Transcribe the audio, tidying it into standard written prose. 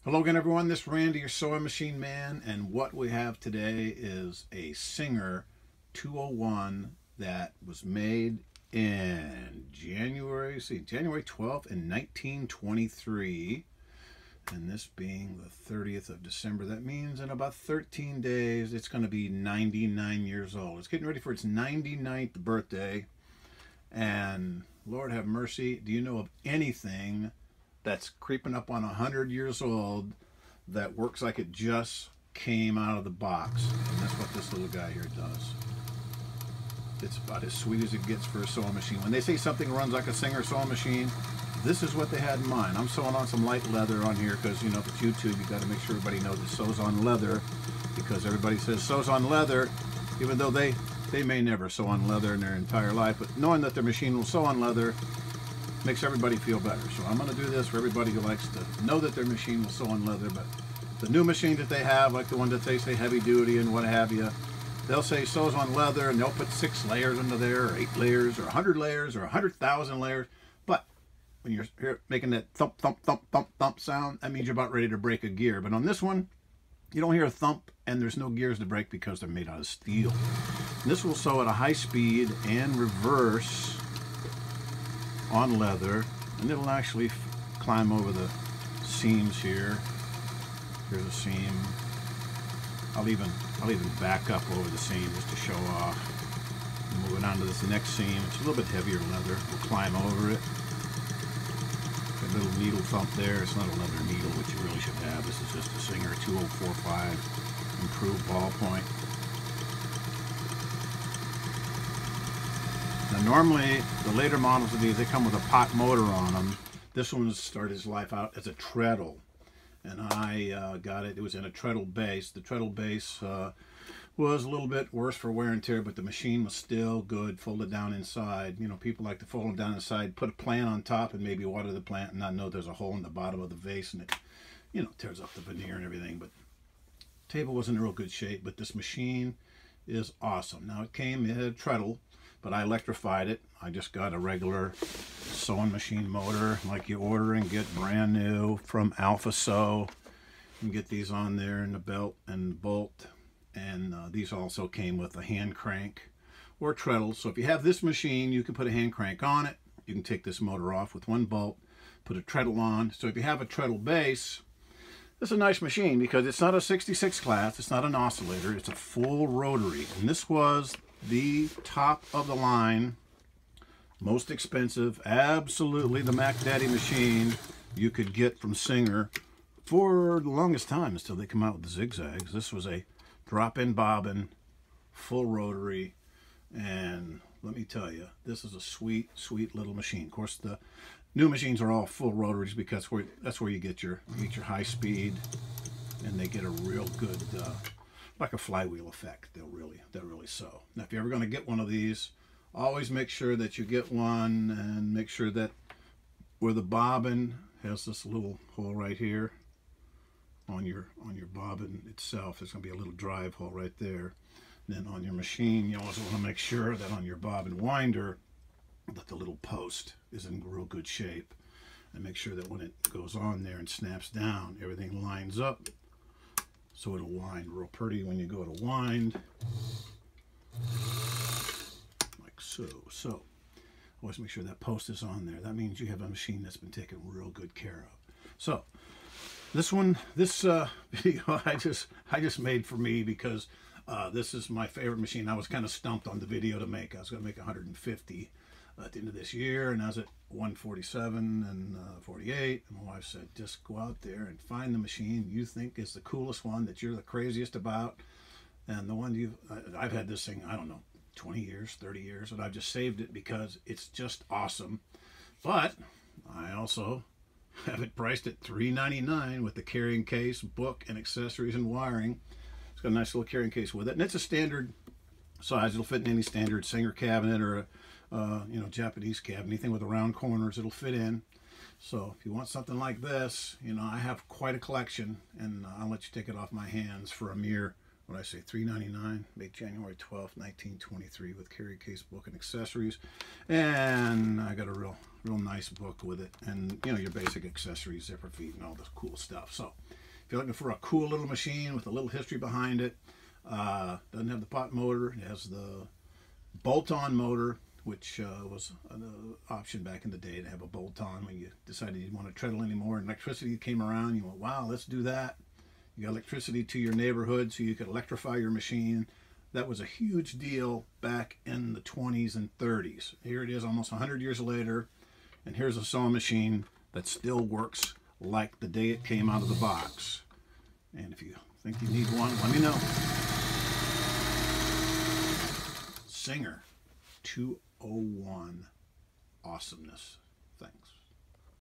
Hello again, everyone. This is Randy, your sewing machine man, and what we have today is a Singer 201 that was made in January 12th in 1923, and this being the 30th of December. That means in about 13 days it's going to be 99 years old. It's getting ready for its 99th birthday, and Lord have mercy, do you know of anything that's creeping up on 100 years old that works like it just came out of the box? And that's what this little guy here does. It's about as sweet as it gets for a sewing machine. When they say something runs like a Singer sewing machine, this is what they had in mind. I'm sewing on some light leather on here because, you know, if it's YouTube, you got to make sure everybody knows it sews on leather, because everybody says sews on leather, even though they may never sew on leather in their entire life. But knowing that their machine will sew on leather makes everybody feel better. So I'm going to do this for everybody who likes to know that their machine will sew on leather. But the new machine that they have, like the one that they say heavy duty and what have you, they'll say sews on leather, and they'll put 6 layers into there, or 8 layers, or 100 layers, or 100,000 layers. But when you're here making that thump, thump, thump, thump, thump sound, that means you're about ready to break a gear. But on this one, you don't hear a thump, and there's no gears to break because they're made out of steel. And this will sew at a high speed and reverse on leather, and it'll actually climb over the seams here. Here's a seam. I'll even back up over the seam just to show off. Moving on to this next seam. It's a little bit heavier leather. We'll climb over it. A little needle thump there. It's not a leather needle, which you really should have. This is just a Singer 2045 improved ballpoint. Now normally, the later models of these, they come with a pot motor on them. This one started his life out as a treadle. And I got it. It was in a treadle base. The treadle base was a little bit worse for wear and tear, but the machine was still good, folded down inside. You know, people like to fold them down inside, put a plant on top, and maybe water the plant and not know there's a hole in the bottom of the vase, and it, you know, tears up the veneer and everything. But the table wasn't in real good shape, but this machine is awesome. Now, it had a treadle, but I electrified it. I just got a regular sewing machine motor like you order and get brand new from Alpha Sew. You can get these on there in the belt and bolt. And these also came with a hand crank or treadle. So if you have this machine, you can put a hand crank on it. You can take this motor off with one bolt, put a treadle on. So if you have a treadle base, this is a nice machine because it's not a 66 class. It's not an oscillator. It's a full rotary. And this was the top of the line, most expensive, absolutely the Mac Daddy machine you could get from Singer for the longest time until they come out with the zigzags. This was a drop-in bobbin, full rotary, and let me tell you, this is a sweet, sweet little machine. Of course, the new machines are all full rotaries because that's where you get your high speed, and they get a real good like a flywheel effect. They'll really sew. Now, if you're ever going to get one of these, always make sure that you get one, and make sure that where the bobbin has this little hole right here on your bobbin itself, there's going to be a little drive hole right there. And then on your machine, you also want to make sure that on your bobbin winder that the little post is in real good shape, and make sure that when it goes on there and snaps down, everything lines up. So it'll wind real pretty when you go to wind, like so. So always make sure that post is on there. That means you have a machine that's been taken real good care of. So this video I just made for me because this is my favorite machine. I was kind of stumped on the video to make. I was going to make 150 at the end of this year, and I was at 147 and 48, and my wife said, just go out there and find the machine you think is the coolest one, that you're the craziest about, and the one I've had this thing, I don't know, 20 years, 30 years, and I've just saved it because it's just awesome. But I also have it priced at $3.99 with the carrying case, book, and accessories and wiring. It's got a nice little carrying case with it, and it's a standard size. It'll fit in any standard Singer cabinet or a you know, Japanese cabinet, anything with the round corners, it'll fit in. So if you want something like this, you know, I have quite a collection, and I'll let you take it off my hands for a mere what did I say, $3.99, made January 12th, 1923, with carry case, book, and accessories. And I got a real nice book with it, and you know, your basic accessories, zipper feet, and all this cool stuff. So if you're looking for a cool little machine with a little history behind it, doesn't have the pot motor, it has the bolt-on motor, which was an option back in the day to have a bolt-on when you decided you didn't want to treadle anymore, and electricity came around. You went, wow, let's do that. You got electricity to your neighborhood so you could electrify your machine. That was a huge deal back in the 20s and 30s. Here it is almost 100 years later, and here's a sewing machine that still works like the day it came out of the box. And if you think you need one, let me know. Singer 201 Awesomeness. Thanks.